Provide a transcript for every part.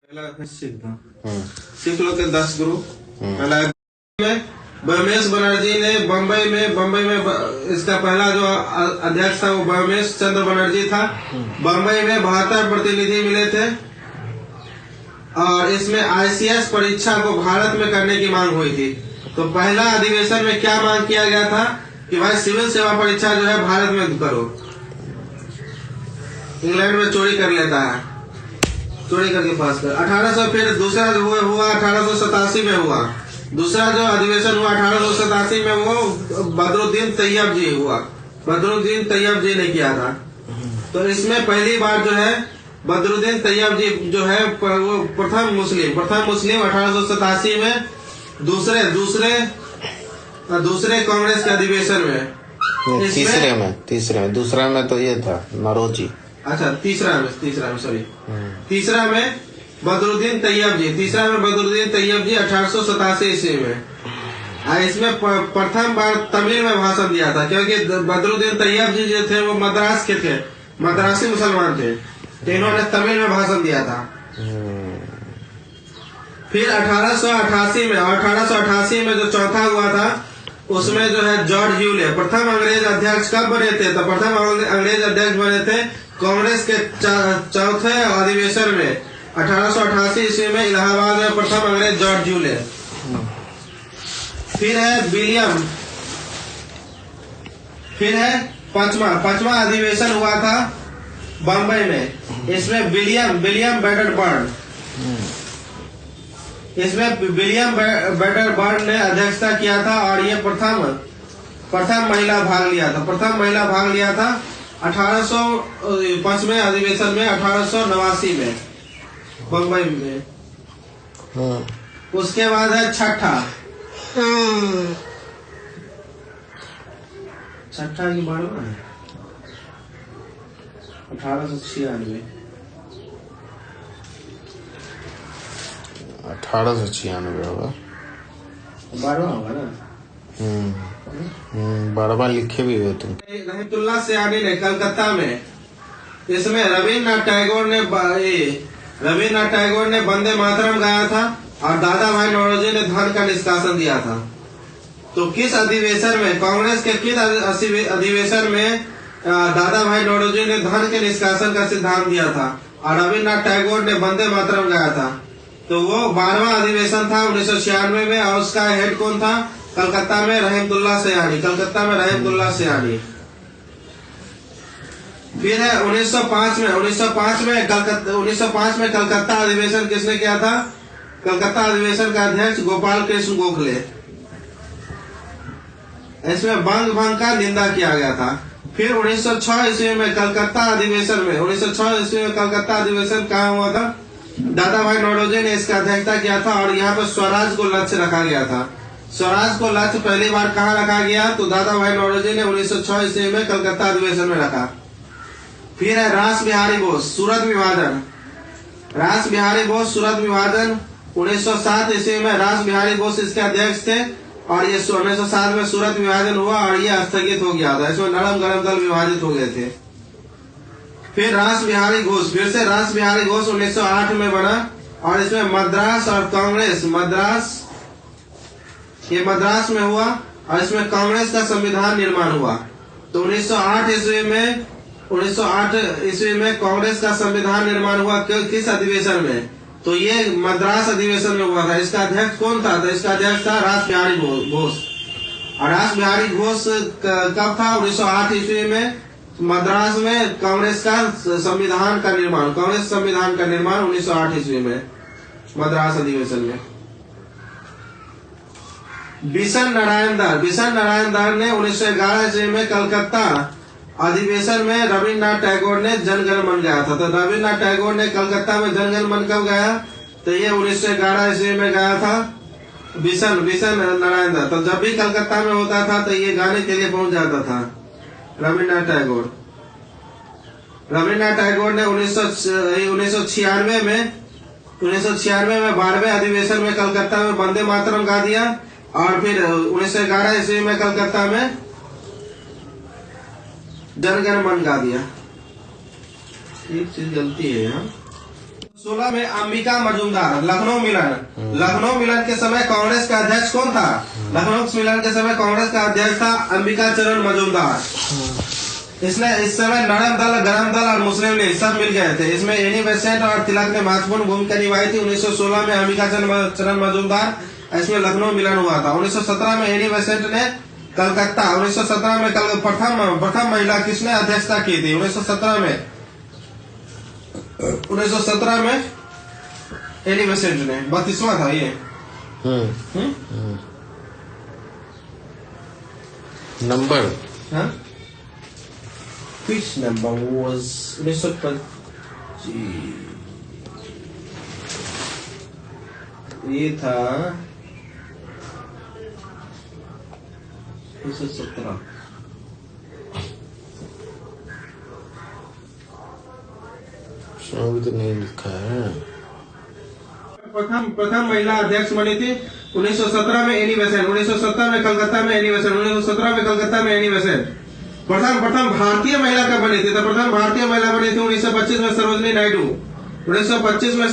पहला सिख था। सिख लोग के 10 गुरु। पहला में ब्रह्मेश बनर्जी ने बम्बई में इसका पहला जो अध्यक्ष था वो ब्रह्मेश चंद्र बनर्जी था। बम्बई में 72 प्रतिनिधि मिले थे और इसमें ICS परीक्षा को भारत में करने की मांग हुई थी। तो पहला अधिवेशन में क्या मांग किया गया था कि भाई सिविल सेवा परीक्षा जो है भारत में करो। इंग्लैंड में चोरी कर लेता है, चोरी करके पास कर। 1800 फिर दूसरा जो हुआ 1887 में हुआ। दूसरा जो अधिवेशन हुआ 1887 में वो बदरुद्दीन तैयब जी हुआ। बदरुद्दीन तैयब जी ने किया था। तो इसमें पहली बार जो है बदरुद्दीन तैयब जी जो है वो प्रथम मुस्लिम 1887 में दूसरे कांग्रेस के अधिवेशन में। तीसरे में दूसरा में तो ये था नरोजी। अच्छा तीसरा में सॉरी तीसरा में बदरुद्दीन तैयब जी 1887 ईस्वी में। इसमें प्रथम बार तमिल में भाषण दिया था क्योंकि बदरुद्दीन तैयब जी जो थे वो मद्रास के थे, मद्रासी मुसलमान थे, तो इन्होंने तमिल में भाषण दिया था। फिर 1888 में जो चौथा हुआ था उसमें जो है जॉर्ज ह्यूले प्रथम अंग्रेज अध्यक्ष कब बने थे? तो प्रथम अंग्रेज अध्यक्ष बने थे कांग्रेस के चौथे अधिवेशन में 1888 ईस्वी में इलाहाबाद में प्रथम अंग्रेज जॉर्ज ह्यूले। फिर है पांचवा अधिवेशन हुआ था बम्बई में। इसमें विलियम बेटरबर्ड ने अध्यक्षता किया था और ये प्रथम महिला भाग लिया था 5वें अधिवेशन में 1889 में बम्बई में। उसके बाद है छठा की बात है 1896 होगा। 12 होगा ना। 12 लिखे भी हुए तुम। रहमतुल्लाह सियानी ने कलकत्ता में इसमें रविन्द्रनाथ टैगोर ने वंदे मातरम गाया था और दादा भाई नौरोजी ने धन का निष्कासन दिया था। तो किस अधिवेशन में कांग्रेस के किस अधिवेशन में दादा भाई नौरोजी ने धन के निष्कासन का सिद्धांत दिया था और रविन्द्रनाथ टैगोर ने वंदे मातरम गाया था? तो वो 12वां अधिवेशन था 1996 में और उसका हेड कौन था? कलकत्ता में रहमतुल्लाह सियानी। फिर है 1905 में कलकत्ता अधिवेशन किसने किया था? कलकत्ता अधिवेशन का अध्यक्ष गोपाल कृष्ण गोखले। इसमें बंग भंग का निंदा किया गया था। फिर 1906 ईस्वी में कलकत्ता अधिवेशन कहाँ हुआ था? दादा भाई नौरोजी ने इसका अध्यक्षता किया था और यहाँ पर स्वराज को लक्ष्य रखा गया था। स्वराज को लक्ष्य पहली बार कहाँ रखा गया? तो दादा भाई नौरोजी ने 1906 ईस्वी में कलकत्ता अधिवेशन में रखा। फिर है रास बिहारी बोस सूरत विभाजन 1907 ईस्वी में रास बिहारी बोस इसके अध्यक्ष थे और ये 1907 में सूरत विभाजन हुआ और ये स्थगित हो गया था। इसमें नरम गरम दल विभाजित हो गए थे। फिर रास बिहारी घोष 1908 में बना और इसमें मद्रास और कांग्रेस मद्रास में हुआ और इसमें कांग्रेस का संविधान निर्माण हुआ। तो 1908 ईस्वी में कांग्रेस का संविधान निर्माण हुआ किस अधिवेशन में? तो ये मद्रास अधिवेशन में हुआ था। इसका अध्यक्ष कौन था? तो इसका अध्यक्ष था रास बिहारी घोष। और रास बिहारी घोष कब था? 1908 ईस्वी में मद्रास में कांग्रेस संविधान का निर्माण 1908 ईस्वी में मद्रास अधिवेशन में। बिशन नारायण दार ने 1911 ईस्वी में कलकत्ता अधिवेशन में रविन्द्रनाथ टैगोर ने जनगण मन गाया था। तो रविन्द्रनाथ टैगोर ने कलकत्ता में जनगण मन कब गाया? तो ये 1911 ईस्वी में गाया था बिशन नारायण दार। तो जब भी कलकत्ता में होता था तो ये गाने के लिए पहुंच जाता था रविन्द्रनाथ टैगोर ने 1996 में 12वें अधिवेशन में कलकत्ता में वंदे मातरम गा दिया और फिर 1911 ईस्वी में कलकत्ता में जनगण मन गा दिया। एक चीज गलती है यहाँ। 16 में अंबिका मजूमदार, लखनऊ मिलन। लखनऊ मिलन के समय कांग्रेस का अध्यक्ष कौन था? लखनऊ मिलन के समय कांग्रेस का अध्यक्ष था अंबिका चरण मजूमदार। इसने इस समय नरम दल, गरम दल और मुस्लिम लीग सब मिल गए थे। इसमें एनी बेसेंट और तिलक ने महत्वपूर्ण भूमिका निभाई थी। 1916 में अंबिका चरण मजूमदार, इसमें लखनऊ मिलन हुआ था। 1917 में एनी बेसेंट ने कलकत्ता, 1917 में प्रथम महिला किसने अध्यक्षता की थी? 1917 में एनी बेसेंट ने, 32वां था ये। Number Which number was 1925? ये था 1917। तो नहीं लिखा है। प्रथम महिला अध्यक्ष बनी थी 1917 में एनी बेसेंट, 1917 में कलकत्ता में एनी बेसेंट, 1917 में कलकत्ता में एनी बेसेंट। प्रथम भारतीय महिला कब बनी थी? तो प्रथम भारतीय महिला बनी थी 1925 में सरोजनी नायडू। 1925 में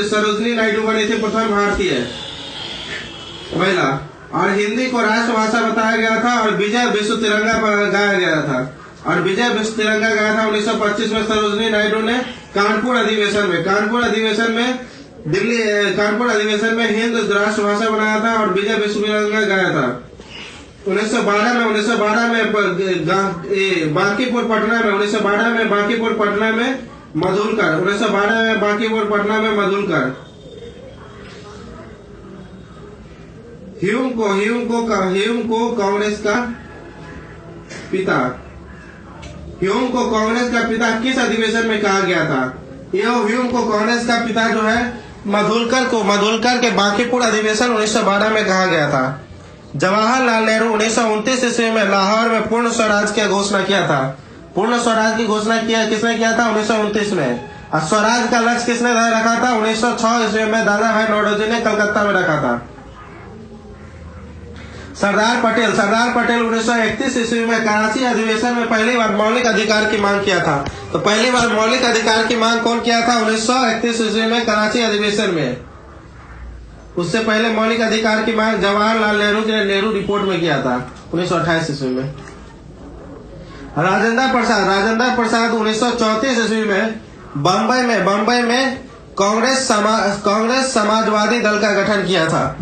सरोजनी नायडू बनी थी प्रथम भारतीय महिला। और हिंदी को राष्ट्रभाषा बताया गया था और विजय विश्व तिरंगा गाया गया था। और विजय विश्व तिरंगा गाया था 1925 में सरोजनी नायडू ने कानपुर अधिवेशन में हिंद राष्ट्रभाषा बनाया था और विजय विश्व तिरंगा गाया था। 1912 में बांकीपुर पटना में मधुलकर। 1912 में बांकीपुर पटना में मधुलकर। ह्यूम को कांग्रेस का पिता, ह्यूम को कांग्रेस का पिता किस अधिवेशन में कहा गया था? ह्यूम को कांग्रेस का पिता जो है मधुलकर के बांकीपुर अधिवेशन 1912 में कहा गया था। जवाहरलाल नेहरू 1929 ईस्वी में लाहौर में पूर्ण स्वराज की घोषणा किया था। पूर्ण स्वराज की घोषणा किसने किया था? 1929 में। और स्वराज का लक्ष्य किसने रखा था? 1906 ईस्वी में दादा भाई नौरोजी ने कलकत्ता में रखा था। सरदार पटेल 1931 ईस्वी में कराची अधिवेशन में पहली बार मौलिक अधिकार की मांग किया था। तो पहली बार मौलिक अधिकार की मांग कौन किया था? 1931 ईस्वी में कराची अधिवेशन में। उससे पहले मौलिक अधिकार की मांग जवाहरलाल नेहरू ने नेहरू रिपोर्ट में किया था 1928 ईस्वी में। राजेंद्र प्रसाद 1934 ईस्वी में बम्बई में कांग्रेस समाजवादी दल का गठन किया था।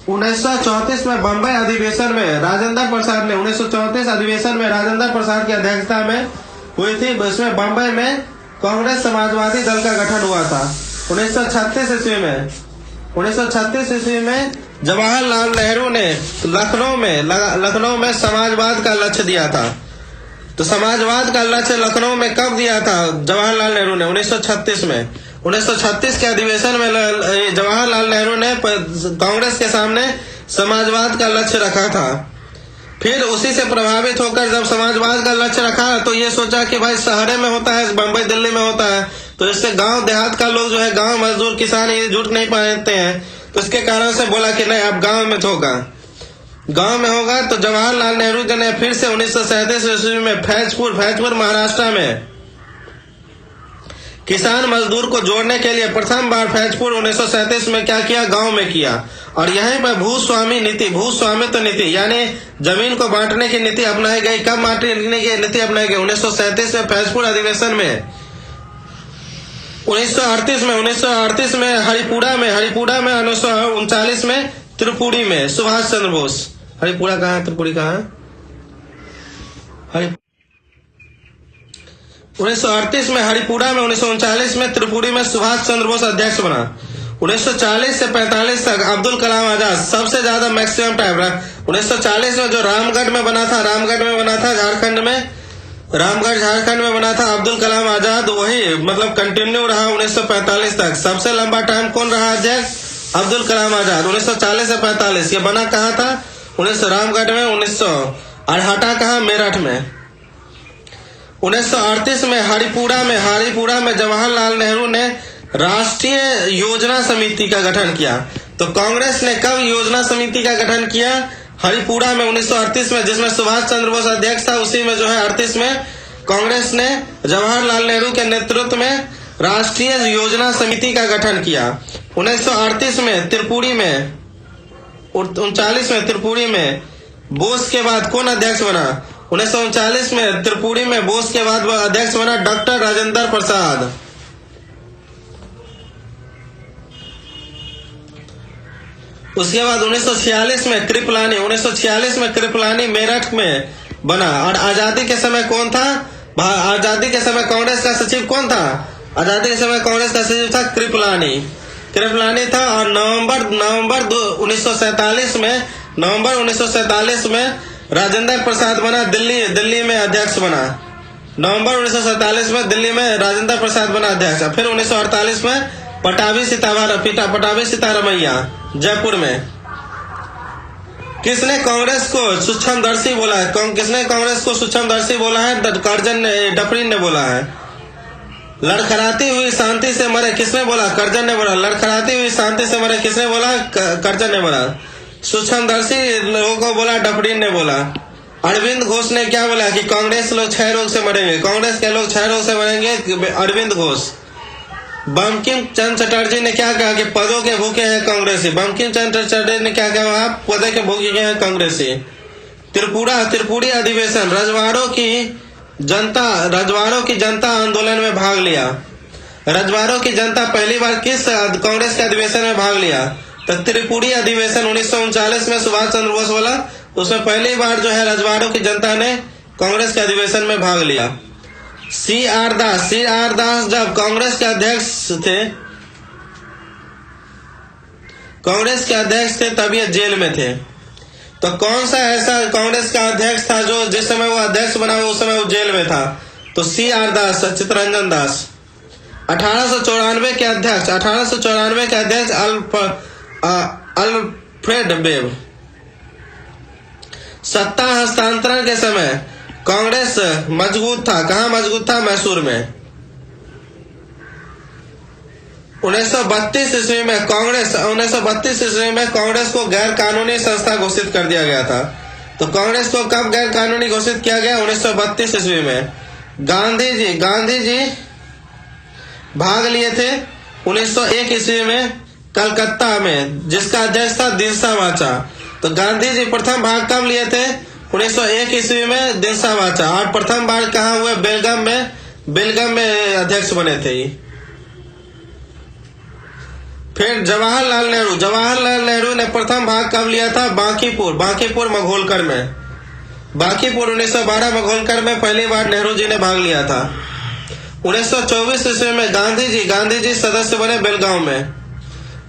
1934 में बम्बई अधिवेशन में राजेंद्र प्रसाद ने 1934 अधिवेशन में राजेंद्र प्रसाद की अध्यक्षता में हुई थी। इसमें बम्बई में कांग्रेस समाजवादी दल का गठन हुआ था। 1936 ईस्वी में जवाहरलाल नेहरू ने लखनऊ में समाजवाद का लक्ष्य दिया था। तो समाजवाद का लक्ष्य लखनऊ में कब दिया था जवाहरलाल नेहरू ने? 1936 में। 1936 के अधिवेशन में जवाहरलाल नेहरू ने कांग्रेस के सामने समाजवाद का लक्ष्य रखा था। फिर उसी से प्रभावित होकर जब समाजवाद का लक्ष्य रखा तो ये सोचा कि भाई शहर में होता है, बम्बई दिल्ली में होता है, तो इससे गांव देहात का लोग जो है, गांव मजदूर किसान ये जुट नहीं पाते हैं। तो इसके कारण से बोला कि नहीं, अब गांव में होगा। तो जवाहरलाल नेहरू जी ने फिर से 1937 ईस्वी में फैजपुर महाराष्ट्र में किसान मजदूर को जोड़ने के लिए प्रथम बार फैजपुर 1937 में क्या किया? गांव में किया। और यहीं पर भूस्वामित्व नीति यानी जमीन को बांटने की नीति अपनाई गई। कब बांटने की नीति अपनाई गई? 1937 में फैजपुर अधिवेशन में। 1938 में हरिपुरा में 1939 में त्रिपुरी में सुभाष चंद्र बोस। हरिपुरा कहाँ है? त्रिपुरी कहाँ है? 1938 में हरिपुरा में, 1939 में त्रिपुरी में सुभाष चंद्र बोस अध्यक्ष बना। 1940 से 45 तक अब्दुल कलाम आजाद सबसे ज्यादा मैक्सिमम टाइम रहा। 1940 में जो रामगढ़ में बना था झारखंड में बना था अब्दुल कलाम आजाद, वही मतलब कंटिन्यू रहा 1945 तक। सबसे लंबा टाइम कौन रहा अध्यक्ष? अब्दुल कलाम आजाद। 1940 से 45 ये बना कहाँ था? रामगढ़ में। 1900 और हटा कहाँ? मेरठ में। 1938 में हरिपुरा में जवाहरलाल नेहरू ने राष्ट्रीय योजना समिति का गठन किया। तो कांग्रेस ने कब योजना समिति का गठन किया? हरिपुरा में 1938 में, जिसमें सुभाष चंद्र बोस अध्यक्ष था। उसी में जो है 38 में कांग्रेस ने जवाहरलाल नेहरू के नेतृत्व में राष्ट्रीय योजना समिति का गठन किया। 1938 में त्रिपुरी में 39 में त्रिपुरी में बोस के बाद कौन अध्यक्ष बना? 1939 में त्रिपुरी में बोस के बाद अध्यक्ष बना डॉक्टर राजेंद्र प्रसाद। उसके बाद 1946 में कृपलानी मेरठ में बना। और आजादी के समय कौन था? आजादी के समय कांग्रेस का सचिव कौन था? आजादी के समय कांग्रेस का सचिव था कृपलानी था। और नवंबर 1947 में राजेंद्र प्रसाद बना, दिल्ली में अध्यक्ष बना। नवंबर 1947 में दिल्ली में राजेंद्र प्रसाद बना अध्यक्ष। फिर 1948 में पटाभी सीतारमैया जयपुर में। किसने कांग्रेस को सूक्ष्मदर्शी बोला है? किसने कांग्रेस को सूक्ष्मदर्शी बोला है? डफरिन ने बोला है। लड़खड़ाती हुई शांति से मरे किसने बोला? कर्जन ने बोला। लड़खड़ाती हुई शांति से मरे किसने बोला? कर्जन ने बोला। सूक्ष्मदर्शी लोगों को बोला डफरिन ने बोला। अरविंद घोष ने क्या बोला कि कांग्रेस लोग 6 रोग से मरेंगे, कांग्रेस के लोग 6 रोग से मरेंगे, अरविंद घोष। बंकिम चंद्र चटर्जी ने क्या कहा कि पदों के भूखे हैं कांग्रेसी। बंकिम चंद्र चटर्जी ने क्या कहा? आप पदों के भूखे हैं कांग्रेसी। त्रिपुरी अधिवेशन रजवाड़ों की जनता आंदोलन में भाग लिया। रजवाड़ों की जनता पहली बार किस कांग्रेस के अधिवेशन में भाग लिया? तो त्रिपुरी अधिवेशन 1939 में सुभाष चंद्र बोस बोला, उसमें पहली बार जो है रजवाड़ों की जनता ने कांग्रेस के अधिवेशन में भाग लिया। सी आर दास जब कांग्रेस के अध्यक्ष थे तब ये जेल में थे। तो कौन सा ऐसा कांग्रेस का अध्यक्ष था जो जिस समय वो अध्यक्ष बना उस समय वो जेल में था? तो सी आर दास, चित्तरंजन दास। 1894 के अध्यक्ष अल्फ्रेड बेब। सत्ता हस्तांतरण के समय कांग्रेस मजबूत था। कहां मजबूत था? मैसूर में। 1932 ईस्वी में कांग्रेस को गैर कानूनी संस्था घोषित कर दिया गया था। तो कांग्रेस को कब गैर कानूनी घोषित किया गया? 1932 ईस्वी में। गांधी जी भाग लिए थे 1901 ईस्वी में कलकत्ता में, जिसका अध्यक्ष था दिनसा वाचा। तो गांधी जी प्रथम भाग कब लिए थे? 1901 ईस्वी में दिनसा वाचा। और प्रथम बार कहाँ हुए? बेलगाम में अध्यक्ष बने थे। फिर जवाहरलाल नेहरू ने प्रथम भाग कब लिया था? बांकीपुर मघोलकर में। 1912 मघोलकर में पहली बार नेहरू जी ने भाग लिया था। 1924 ईस्वी में गांधी जी सदस्य बने बेलगांव में।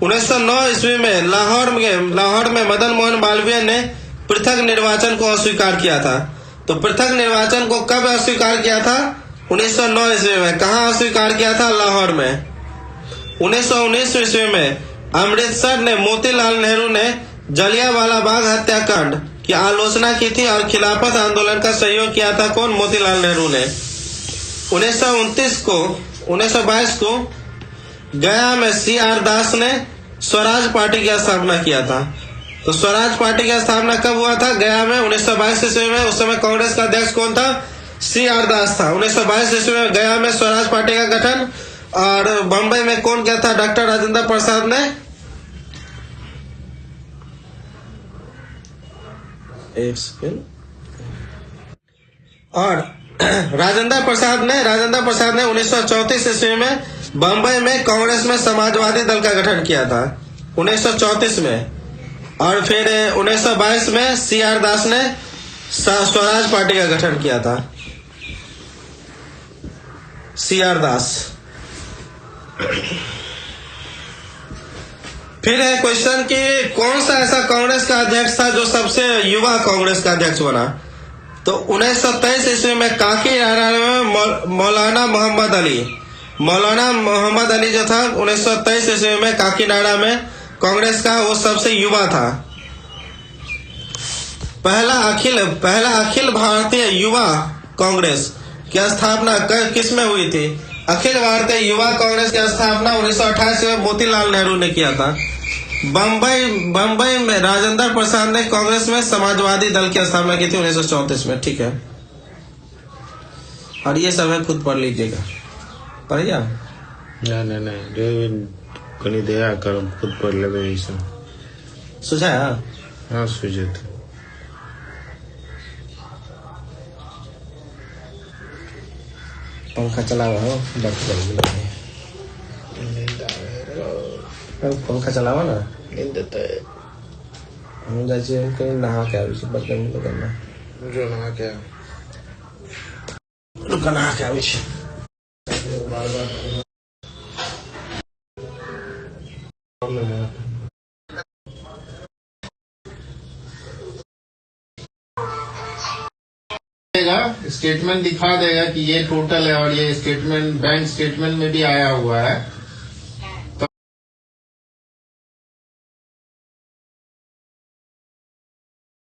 1909 ईस्वी में लाहौर में मदन मोहन मालवीय ने पृथक निर्वाचन को अस्वीकार किया था। तो पृथक निर्वाचन को कब अस्वीकार किया था? 1909 ईस्वी में। कहां अस्वीकार किया था? लाहौर में। 1919 ईस्वी में अमृतसर ने मोतीलाल नेहरू ने जलियांवाला बाग हत्याकांड की आलोचना की थी और खिलाफत आंदोलन का सहयोग किया था। कौन? मोतीलाल नेहरू ने। 1922 को गया में सी आर दास ने स्वराज पार्टी की स्थापना किया था। तो स्वराज पार्टी की स्थापना कब हुआ था? गया में 1922 ईस्वी में। उस समय कांग्रेस का अध्यक्ष कौन था? सी आर दास था। 1922 ईस्वी में गया में स्वराज पार्टी का गठन। और बंबई में कौन क्या था? डॉक्टर राजेंद्र प्रसाद ने। और राजेंद्र प्रसाद ने 1934 ईस्वी में बंबई में कांग्रेस में समाजवादी दल का गठन किया था 1934 में। और फिर 1922 में सी आर दास ने स्वराज पार्टी का गठन किया था। सी आर दास। फिर है क्वेश्चन कि कौन सा ऐसा कांग्रेस का अध्यक्ष था जो सबसे युवा कांग्रेस का अध्यक्ष बना? तो 1923 ईस्वी में काकीनाडा में मौलाना मोहम्मद अली जो था 1923 ईस्वी में काकीनाडा में कांग्रेस का वो सबसे युवा था। पहला अखिल भारतीय युवा कांग्रेस की स्थापना किस में हुई थी? अखिल भारतीय युवा कांग्रेस की स्थापना 1988 में मोतीलाल नेहरू ने किया था। बंबई में राजेंद्र प्रसाद ने कांग्रेस में समाजवादी दल की स्थापना की थी 1934 में। ठीक है, और ये सब है, खुद पढ़ लीजिएगा। पढ़िए। नहीं जो कहीं दया कर खुद पढ़ ले सब सुझाया हाँ सूझे थे पंखा चलावा हो पंखा चलावा ना नींद देता है हम जैसे कहीं नहा के आवे छी बर्तन करना जो ना क्या रुका नहा के आवे छी स्टेटमेंट दिखा देगा कि ये टोटल है और ये स्टेटमेंट बैंक स्टेटमेंट में भी आया हुआ है